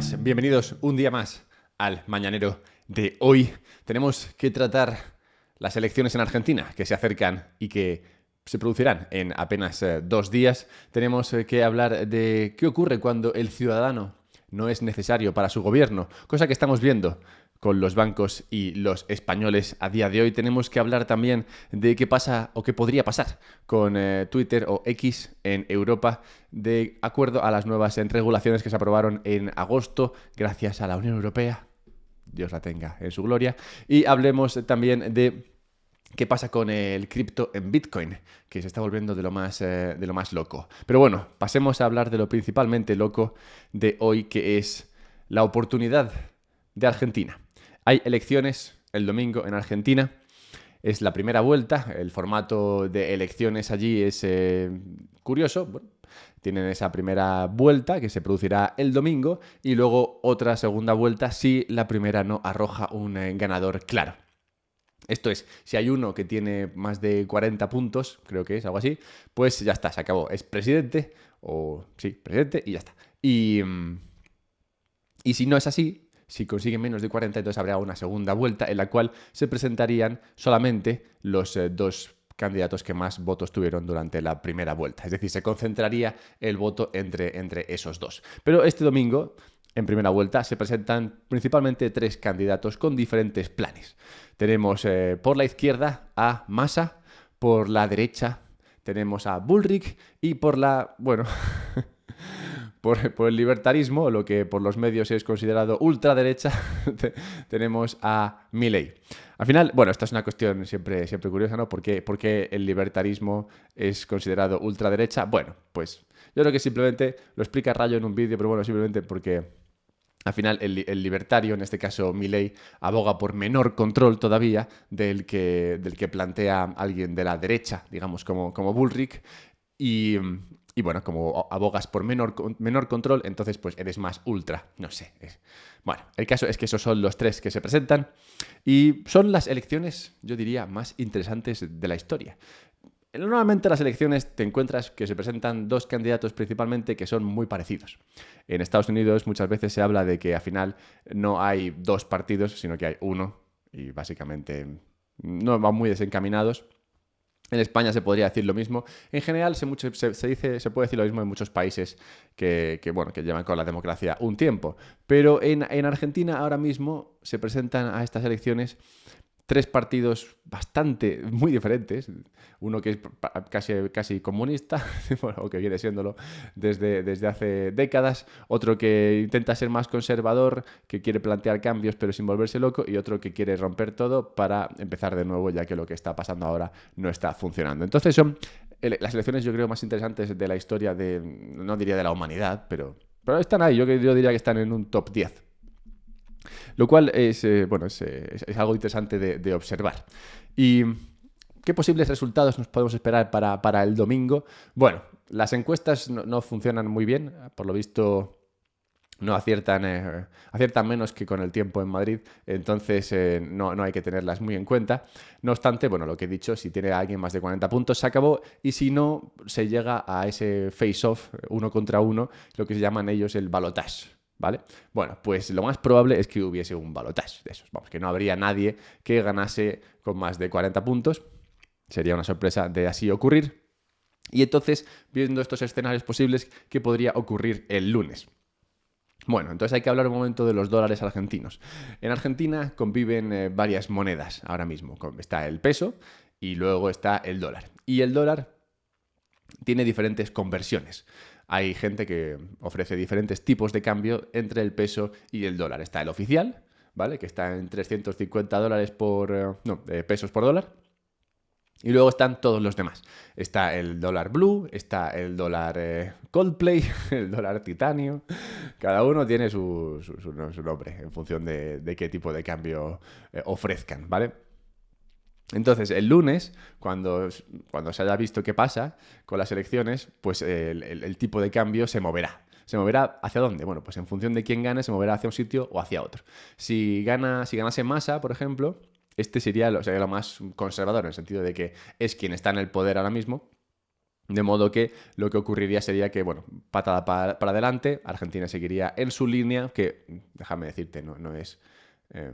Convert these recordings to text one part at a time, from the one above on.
buenas, bienvenidos un día más al Mañanero de hoy. Tenemos que tratar las elecciones en Argentina que se acercan y que se producirán en apenas 2 días. Tenemos que hablar de qué ocurre cuando el ciudadano no es necesario para su gobierno, cosa que estamos viendo con los bancos y los españoles a día de hoy. Tenemos que hablar también de qué pasa o qué podría pasar con Twitter o X en Europa de acuerdo a las nuevas regulaciones que se aprobaron en agosto gracias a la Unión Europea. Dios la tenga en su gloria. Y hablemos también de qué pasa con el cripto en Bitcoin, que se está volviendo de lo más loco. Pero bueno, pasemos a hablar de lo principalmente loco de hoy, que es la oportunidad de Argentina. Hay elecciones el domingo en Argentina. Es la primera vuelta. El formato de elecciones allí es curioso. Bueno, tienen esa primera vuelta que se producirá el domingo y luego otra segunda vuelta si la primera no arroja un ganador claro. Esto es, si hay uno que tiene más de 40 puntos, creo que es algo así, pues ya está, se acabó. Es presidente, o sí, presidente y ya está. Y si no es así, si consiguen menos de 40, entonces habrá una segunda vuelta en la cual se presentarían solamente los dos candidatos que más votos tuvieron durante la primera vuelta. Es decir, se concentraría el voto entre esos dos. Pero este domingo, en primera vuelta, se presentan principalmente 3 candidatos con diferentes planes. Tenemos por la izquierda a Massa, por la derecha tenemos a Bullrich y por la, bueno, por el libertarismo, lo que por los medios es considerado ultraderecha, tenemos a Milei. Al final, bueno, esta es una cuestión siempre curiosa, ¿no? ¿Por qué el libertarismo es considerado ultraderecha? Bueno, pues yo creo que simplemente lo explica Rayo en un vídeo, pero bueno, simplemente porque al final el libertario, en este caso Milei, aboga por menor control todavía del que plantea alguien de la derecha, digamos, como Bullrich, y bueno, como abogas por menor control, entonces pues eres más ultra, no sé. Bueno, el caso es que esos son los 3 que se presentan y son las elecciones, yo diría, más interesantes de la historia. Normalmente en las elecciones te encuentras que se presentan 2 candidatos principalmente que son muy parecidos. En Estados Unidos muchas veces se habla de que al final no hay 2 partidos, sino que hay uno y básicamente no van muy desencaminados. En España se podría decir lo mismo. En general se puede decir lo mismo en muchos países que llevan con la democracia un tiempo. Pero en Argentina ahora mismo se presentan a estas elecciones 3 partidos muy diferentes. Uno que es casi comunista, o que viene siéndolo desde hace décadas. Otro que intenta ser más conservador, que quiere plantear cambios pero sin volverse loco. Y otro que quiere romper todo para empezar de nuevo, ya que lo que está pasando ahora no está funcionando. Entonces son las elecciones, yo creo, más interesantes de la historia no diría de la humanidad, pero están ahí. Yo diría que están en un top 10. Lo cual es algo interesante de observar. ¿Y qué posibles resultados nos podemos esperar para el domingo? Bueno, las encuestas no funcionan muy bien. Por lo visto no aciertan menos que con el tiempo en Madrid, entonces no hay que tenerlas muy en cuenta. No obstante, bueno, lo que he dicho, si tiene a alguien más de 40 puntos, se acabó, y si no, se llega a ese face-off, 1 contra 1, lo que se llaman ellos el balotage. ¿Vale? Bueno, pues lo más probable es que hubiese un balotage de esos. Vamos, que no habría nadie que ganase con más de 40 puntos. Sería una sorpresa de así ocurrir. Y entonces, viendo estos escenarios posibles, ¿qué podría ocurrir el lunes? Bueno, entonces hay que hablar un momento de los dólares argentinos. En Argentina conviven varias monedas ahora mismo. Está el peso y luego está el dólar. Y el dólar tiene diferentes conversiones. Hay gente que ofrece diferentes tipos de cambio entre el peso y el dólar. Está el oficial, ¿vale? Que está en 350 dólares pesos por dólar. Y luego están todos los demás. Está el dólar blue, está el dólar Coldplay, el dólar titanio. Cada uno tiene su nombre en función de qué tipo de cambio ofrezcan, ¿vale? Entonces, el lunes, cuando se haya visto qué pasa con las elecciones, pues el tipo de cambio se moverá. ¿Se moverá hacia dónde? Bueno, pues en función de quién gane, se moverá hacia un sitio o hacia otro. Si ganase Massa, por ejemplo, este sería lo más conservador, en el sentido de que es quien está en el poder ahora mismo, De modo que lo que ocurriría sería que, bueno, patada para adelante, Argentina seguiría en su línea, que, déjame decirte, no es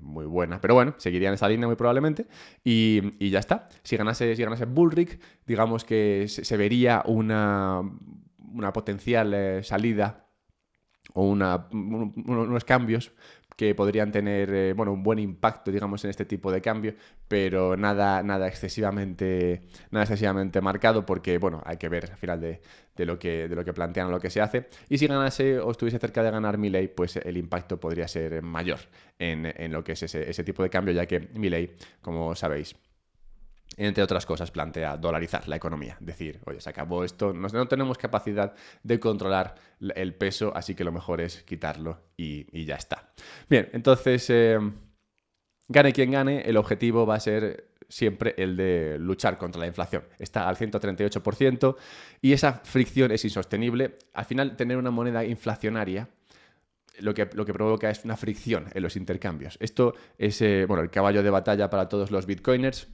muy buena, pero bueno, seguiría en esa línea muy probablemente, y ya está. Si ganase Bullrich, digamos que se vería una potencial salida o unos cambios que podrían tener bueno, un buen impacto, digamos, en este tipo de cambio, pero nada excesivamente marcado, porque bueno, hay que ver al final de lo que plantean, lo que se hace. Y si ganase o estuviese cerca de ganar Milei, pues el impacto podría ser mayor en lo que es ese tipo de cambio, ya que Milei, como sabéis, entre otras cosas, plantea dolarizar la economía. Decir, oye, se acabó esto, no tenemos capacidad de controlar el peso, así que lo mejor es quitarlo y ya está. Bien, entonces, gane quien gane, el objetivo va a ser siempre el de luchar contra la inflación. Está al 138% y esa fricción es insostenible. Al final, tener una moneda inflacionaria lo que provoca es una fricción en los intercambios. Esto es bueno, el caballo de batalla para todos los bitcoiners.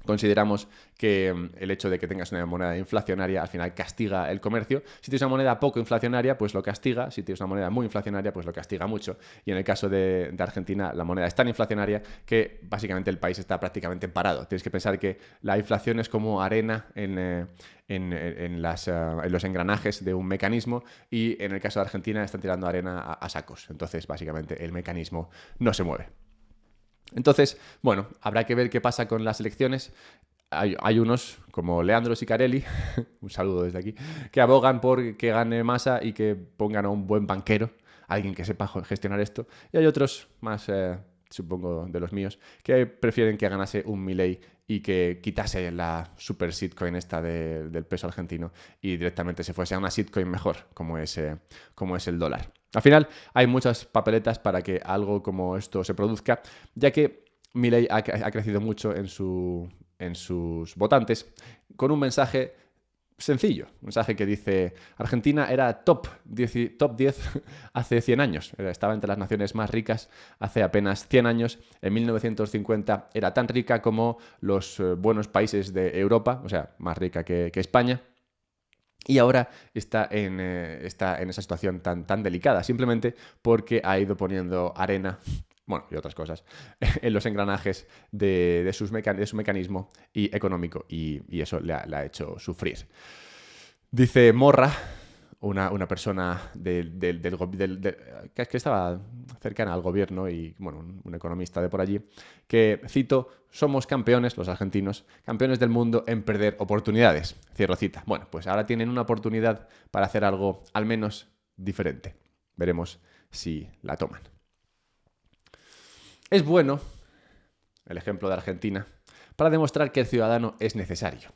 Consideramos que el hecho de que tengas una moneda inflacionaria al final castiga el comercio. Si tienes una moneda poco inflacionaria, pues lo castiga. Si tienes una moneda muy inflacionaria, pues lo castiga mucho. Y en el caso de Argentina, la moneda es tan inflacionaria que básicamente el país está prácticamente parado. Tienes que pensar que la inflación es como arena en los engranajes de un mecanismo, y en el caso de Argentina están tirando arena a sacos. Entonces, básicamente, el mecanismo no se mueve. Entonces, bueno, habrá que ver qué pasa con las elecciones. Hay unos, como Leandro Sicarelli, un saludo desde aquí, que abogan por que gane Massa y que pongan a un buen banquero, alguien que sepa gestionar esto. Y hay otros más, supongo, de los míos, que prefieren que ganase un Milei y que quitase la super shitcoin esta del peso argentino y directamente se fuese a una shitcoin mejor, como es el dólar. Al final hay muchas papeletas para que algo como esto se produzca, ya que Milei ha crecido mucho en sus votantes con un mensaje sencillo, un mensaje que dice: Argentina era top 10 hace 100 años, estaba entre las naciones más ricas hace apenas 100 años, en 1950 era tan rica como los buenos países de Europa, o sea, más rica que España. Y ahora está en esa situación tan delicada, simplemente porque ha ido poniendo arena, bueno, y otras cosas, en los engranajes de su mecanismo económico, y eso le ha hecho sufrir. Dice Morra, una persona que estaba cercana al gobierno y, bueno, un economista de por allí, que, cito, somos campeones, los argentinos, campeones del mundo en perder oportunidades. Cierro cita. Bueno, pues ahora tienen una oportunidad para hacer algo al menos diferente. Veremos si la toman. Es bueno el ejemplo de Argentina para demostrar que el ciudadano es necesario.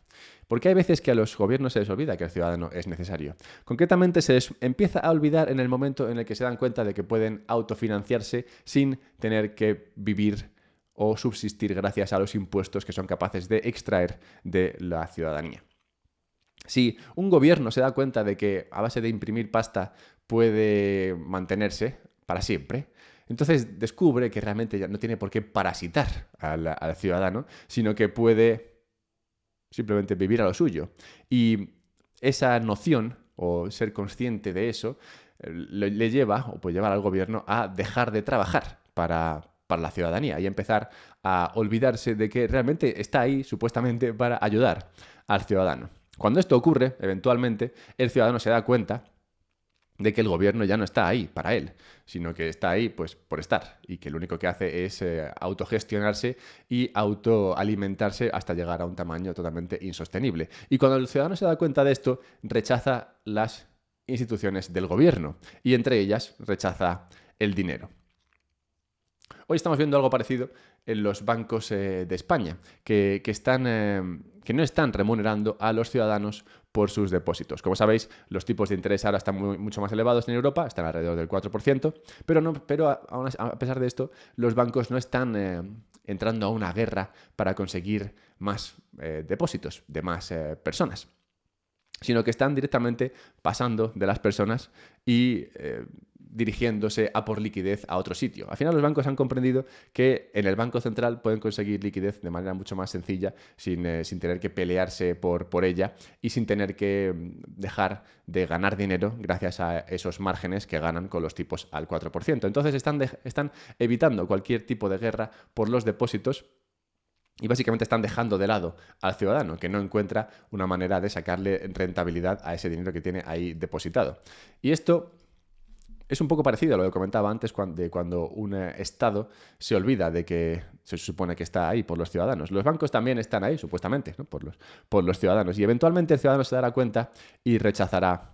Porque hay veces que a los gobiernos se les olvida que el ciudadano es necesario. Concretamente, se les empieza a olvidar en el momento en el que se dan cuenta de que pueden autofinanciarse sin tener que vivir o subsistir gracias a los impuestos que son capaces de extraer de la ciudadanía. Si un gobierno se da cuenta de que a base de imprimir pasta puede mantenerse para siempre, entonces descubre que realmente ya no tiene por qué parasitar al ciudadano, sino que puede simplemente vivir a lo suyo. Y esa noción, o ser consciente de eso, le lleva, o puede llevar al gobierno a dejar de trabajar para la ciudadanía y empezar a olvidarse de que realmente está ahí supuestamente para ayudar al ciudadano. Cuando esto ocurre, eventualmente, el ciudadano se da cuenta de que el gobierno ya no está ahí para él, sino que está ahí pues por estar, y que lo único que hace es autogestionarse y autoalimentarse hasta llegar a un tamaño totalmente insostenible. Y cuando el ciudadano se da cuenta de esto, rechaza las instituciones del gobierno y entre ellas rechaza el dinero. Hoy estamos viendo algo parecido en los bancos de España, que no están remunerando a los ciudadanos por sus depósitos. Como sabéis, los tipos de interés ahora están mucho más elevados en Europa, están alrededor del 4%, pero a pesar de esto, los bancos no están entrando a una guerra para conseguir más depósitos de más personas, sino que están directamente pasando de las personas y dirigiéndose a por liquidez a otro sitio. Al final los bancos han comprendido que en el Banco Central pueden conseguir liquidez de manera mucho más sencilla, sin tener que pelearse por ella y sin tener que dejar de ganar dinero gracias a esos márgenes que ganan con los tipos al 4%. Entonces están evitando cualquier tipo de guerra por los depósitos. Y básicamente están dejando de lado al ciudadano, que no encuentra una manera de sacarle rentabilidad a ese dinero que tiene ahí depositado. Y esto es un poco parecido a lo que comentaba antes de cuando un Estado se olvida de que se supone que está ahí por los ciudadanos. Los bancos también están ahí, supuestamente, ¿no? por los ciudadanos. Y eventualmente el ciudadano se dará cuenta y rechazará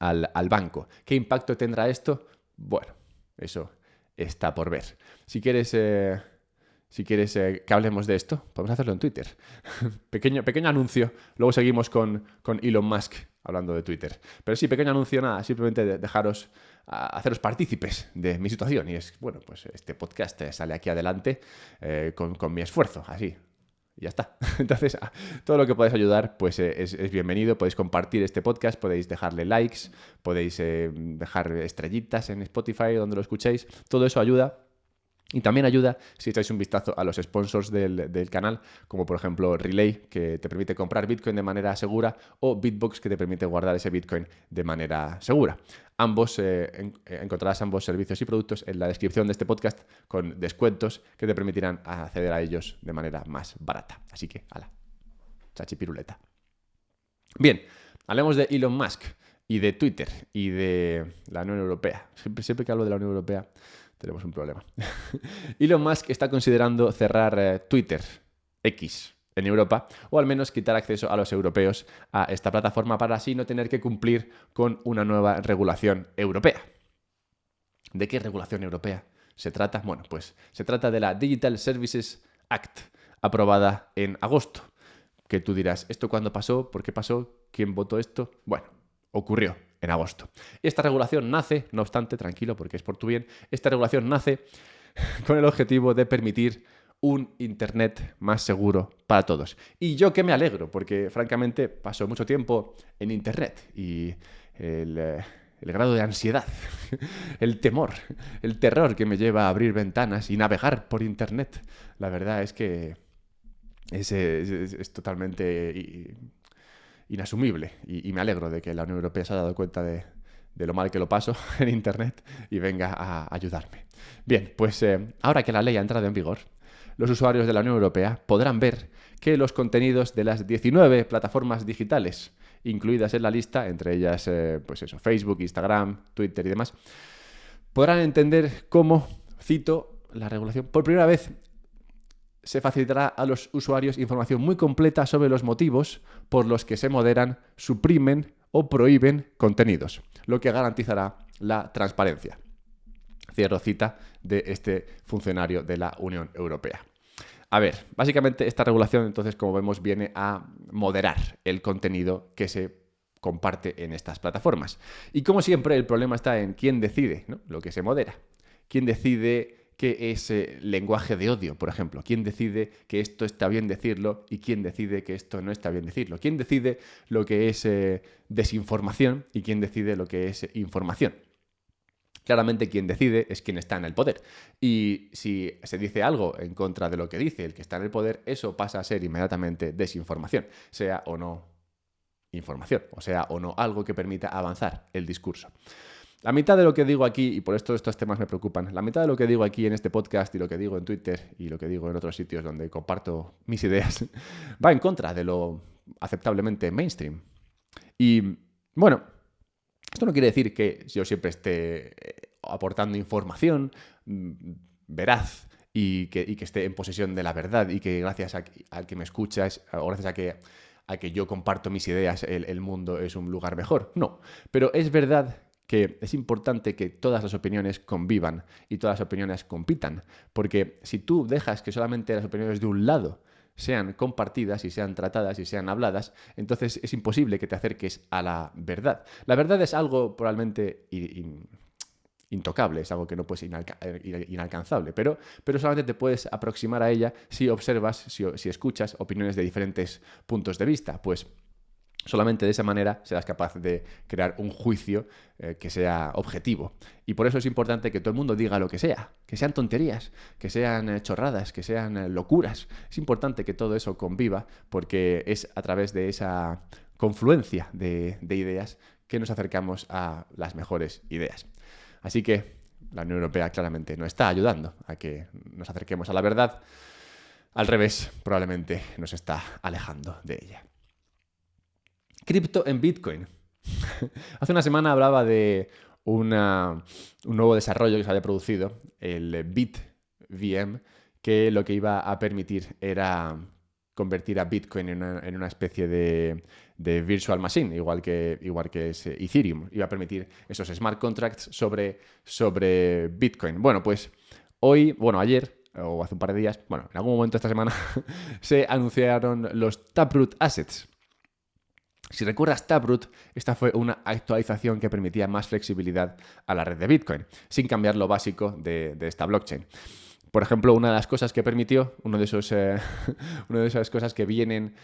al banco. ¿Qué impacto tendrá esto? Bueno, eso está por ver. Si quieres que hablemos de esto, podemos hacerlo en Twitter. pequeño anuncio. Luego seguimos con Elon Musk hablando de Twitter. Pero sí, pequeño anuncio, nada, simplemente haceros partícipes de mi situación. Y es, bueno, pues este podcast sale aquí adelante con mi esfuerzo, así. Y ya está. Entonces, todo lo que podáis ayudar, pues es bienvenido. Podéis compartir este podcast, podéis dejarle likes, podéis dejar estrellitas en Spotify, donde lo escuchéis. Todo eso ayuda. Y también ayuda si echáis un vistazo a los sponsors del canal, como por ejemplo Relay, que te permite comprar Bitcoin de manera segura, o Bitbox, que te permite guardar ese Bitcoin de manera segura. Encontrarás ambos servicios y productos en la descripción de este podcast con descuentos que te permitirán acceder a ellos de manera más barata. Así que, ala, chachipiruleta. Bien, hablemos de Elon Musk y de Twitter y de la Unión Europea. Siempre que hablo de la Unión Europea tenemos un problema. Elon Musk está considerando cerrar Twitter, X, en Europa, o al menos quitar acceso a los europeos a esta plataforma para así no tener que cumplir con una nueva regulación europea. ¿De qué regulación europea se trata? Bueno, pues se trata de la Digital Services Act, aprobada en agosto. Que tú dirás, ¿esto cuándo pasó? ¿Por qué pasó? ¿Quién votó esto? Bueno, ocurrió en agosto. Esta regulación nace, no obstante, tranquilo porque es por tu bien, esta regulación nace con el objetivo de permitir un Internet más seguro para todos. Y yo que me alegro, porque francamente paso mucho tiempo en Internet y el grado de ansiedad, el temor, el terror que me lleva a abrir ventanas y navegar por Internet, la verdad es que es totalmente inasumible y me alegro de que la Unión Europea se haya dado cuenta de lo mal que lo paso en Internet y venga a ayudarme. Bien, pues ahora que la ley ha entrado en vigor, los usuarios de la Unión Europea podrán ver que los contenidos de las 19 plataformas digitales incluidas en la lista, entre ellas Facebook, Instagram, Twitter y demás, podrán entender cómo, cito la regulación, por primera vez se facilitará a los usuarios información muy completa sobre los motivos por los que se moderan, suprimen o prohíben contenidos, lo que garantizará la transparencia. Cierro cita de este funcionario de la Unión Europea. A ver, básicamente esta regulación, entonces, como vemos, viene a moderar el contenido que se comparte en estas plataformas. Y como siempre, el problema está en quién decide, ¿no?, lo que se modera. ¿Quién decide qué es lenguaje de odio, por ejemplo? ¿Quién decide que esto está bien decirlo y quién decide que esto no está bien decirlo? ¿Quién decide lo que es desinformación y quién decide lo que es información? Claramente quien decide es quien está en el poder. Y si se dice algo en contra de lo que dice el que está en el poder, eso pasa a ser inmediatamente desinformación, sea o no información, o sea o no algo que permita avanzar el discurso. La mitad de lo que digo aquí, y por esto estos temas me preocupan, la mitad de lo que digo aquí en este podcast y lo que digo en Twitter y lo que digo en otros sitios donde comparto mis ideas, va en contra de lo aceptablemente mainstream. Y bueno, esto no quiere decir que yo siempre esté aportando información veraz y que esté en posesión de la verdad y que gracias al que me escuchas o gracias a que yo comparto mis ideas el mundo es un lugar mejor. No, pero es verdad que es importante que todas las opiniones convivan y todas las opiniones compitan, porque si tú dejas que solamente las opiniones de un lado sean compartidas y sean tratadas y sean habladas, entonces es imposible que te acerques a la verdad. La verdad es algo probablemente intocable, es algo que no puedes inalcanzable, pero solamente te puedes aproximar a ella si observas, si escuchas opiniones de diferentes puntos de vista. Pues Solamente de esa manera serás capaz de crear un juicio que sea objetivo. Y por eso es importante que todo el mundo diga lo que sea, que sean tonterías, que sean chorradas, que sean locuras. Es importante que todo eso conviva porque es a través de esa confluencia de ideas que nos acercamos a las mejores ideas. Así que la Unión Europea claramente no está ayudando a que nos acerquemos a la verdad. Al revés, probablemente nos está alejando de ella. Cripto en Bitcoin. Hace una semana hablaba de un nuevo desarrollo que se había producido, el BitVM, que lo que iba a permitir era convertir a Bitcoin en una especie de virtual machine, igual que es Ethereum. Iba a permitir esos smart contracts sobre Bitcoin. Bueno, pues ayer, o hace un par de días, en algún momento esta semana, se anunciaron los Taproot Assets. Si recuerdas Taproot, esta fue una actualización que permitía más flexibilidad a la red de Bitcoin, sin cambiar lo básico de esta blockchain. Por ejemplo, una de las cosas que permitió, una de esas cosas que vienen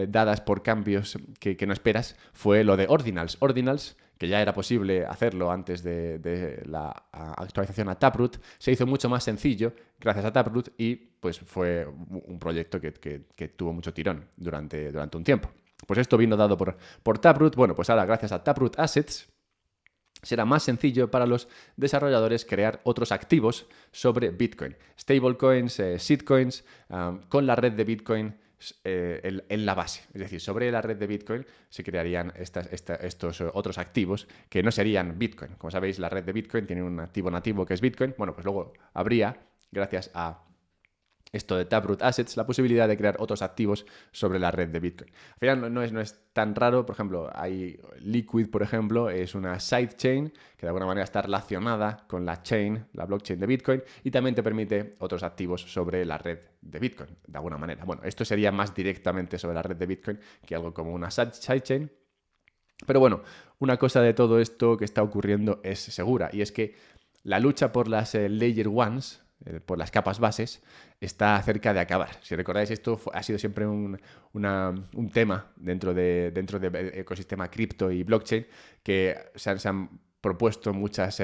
dadas por cambios que no esperas, fue lo de Ordinals. Ordinals, que ya era posible hacerlo antes de la actualización a Taproot, se hizo mucho más sencillo gracias a Taproot y pues fue un proyecto que tuvo mucho tirón durante un tiempo. Pues esto vino dado por Taproot. Bueno, pues ahora gracias a Taproot Assets será más sencillo para los desarrolladores crear otros activos sobre Bitcoin. Stablecoins, shitcoins, con la red de Bitcoin en la base. Es decir, sobre la red de Bitcoin se crearían estos otros activos que no serían Bitcoin. Como sabéis, la red de Bitcoin tiene un activo nativo que es Bitcoin. Bueno, pues luego habría, gracias a esto de Taproot Assets, la posibilidad de crear otros activos sobre la red de Bitcoin. Al final no es tan raro. Por ejemplo, hay Liquid, por ejemplo, es una sidechain que de alguna manera está relacionada con la blockchain de Bitcoin, y también te permite otros activos sobre la red de Bitcoin, de alguna manera. Bueno, esto sería más directamente sobre la red de Bitcoin que algo como una sidechain. Pero bueno, una cosa de todo esto que está ocurriendo es segura, y es que la lucha por las Layer Ones, por las capas bases, está cerca de acabar. Si recordáis, esto ha sido siempre un tema dentro del ecosistema cripto y blockchain, que se han propuesto muchas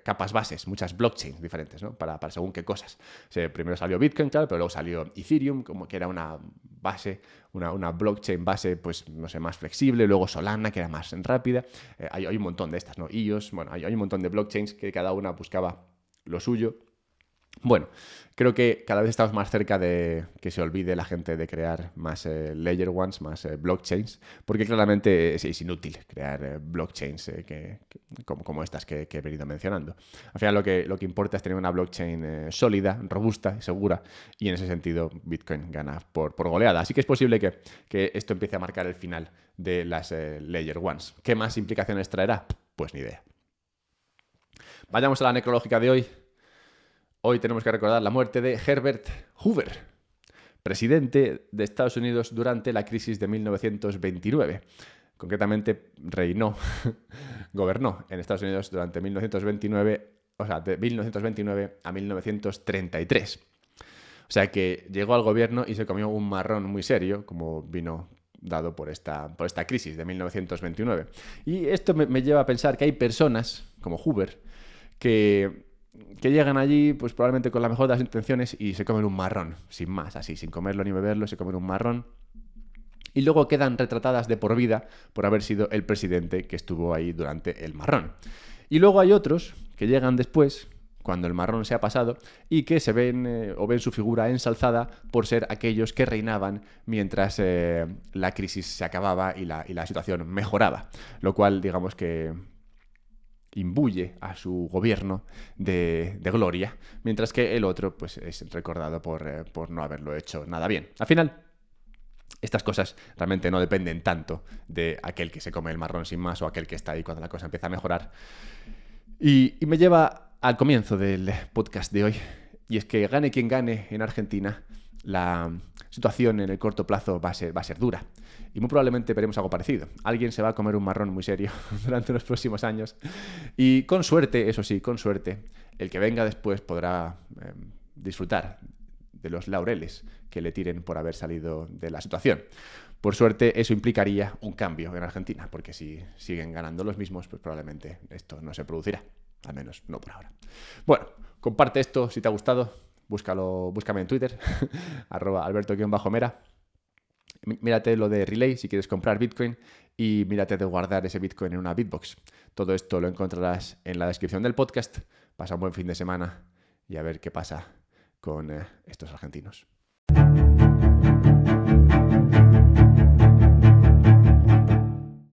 capas bases, muchas blockchains diferentes, ¿no? para según qué cosas. Primero salió Bitcoin, claro, pero luego salió Ethereum, como que era una base, una blockchain base, pues no sé, más flexible. Luego Solana, que era más rápida. Hay un montón de estas, ¿no? EOS, hay un montón de blockchains que cada una buscaba lo suyo. Bueno, creo que cada vez estamos más cerca de que se olvide la gente de crear más layer ones, más blockchains, porque claramente es inútil crear blockchains como estas que he venido mencionando. Al final lo que importa es tener una blockchain sólida, robusta y segura, y en ese sentido Bitcoin gana por goleada. Así que es posible que esto empiece a marcar el final de las layer ones. ¿Qué más implicaciones traerá? Pues ni idea. Vayamos a la necrológica de hoy. Hoy tenemos que recordar la muerte de Herbert Hoover, presidente de Estados Unidos durante la crisis de 1929. Concretamente, gobernó en Estados Unidos durante 1929, de 1929 a 1933. O sea que llegó al gobierno y se comió un marrón muy serio, como vino dado por esta crisis de 1929. Y esto me lleva a pensar que hay personas, como Hoover, que llegan allí pues probablemente con la mejor de las intenciones y se comen un marrón, sin más, así, sin comerlo ni beberlo, se comen un marrón y luego quedan retratadas de por vida por haber sido el presidente que estuvo ahí durante el marrón. Y luego hay otros que llegan después, cuando el marrón se ha pasado, y que se ven su figura ensalzada por ser aquellos que reinaban mientras la crisis se acababa y la situación mejoraba, lo cual digamos que imbuye a su gobierno de gloria, mientras que el otro pues, es recordado por no haberlo hecho nada bien. Al final, estas cosas realmente no dependen tanto de aquel que se come el marrón sin más o aquel que está ahí cuando la cosa empieza a mejorar. Y me lleva al comienzo del podcast de hoy, y es que gane quien gane en Argentina, la situación en el corto plazo va a ser dura. Y muy probablemente veremos algo parecido. Alguien se va a comer un marrón muy serio durante los próximos años. Y con suerte, eso sí, con suerte, el que venga después podrá disfrutar de los laureles que le tiren por haber salido de la situación. Por suerte, eso implicaría un cambio en Argentina, porque si siguen ganando los mismos, pues probablemente esto no se producirá, al menos no por ahora. Bueno, comparte esto si te ha gustado, búscame en Twitter, @alberto_mera. Mírate lo de Relay si quieres comprar Bitcoin y mírate de guardar ese Bitcoin en una Bitbox. Todo esto lo encontrarás en la descripción del podcast. Pasa un buen fin de semana y a ver qué pasa con estos argentinos.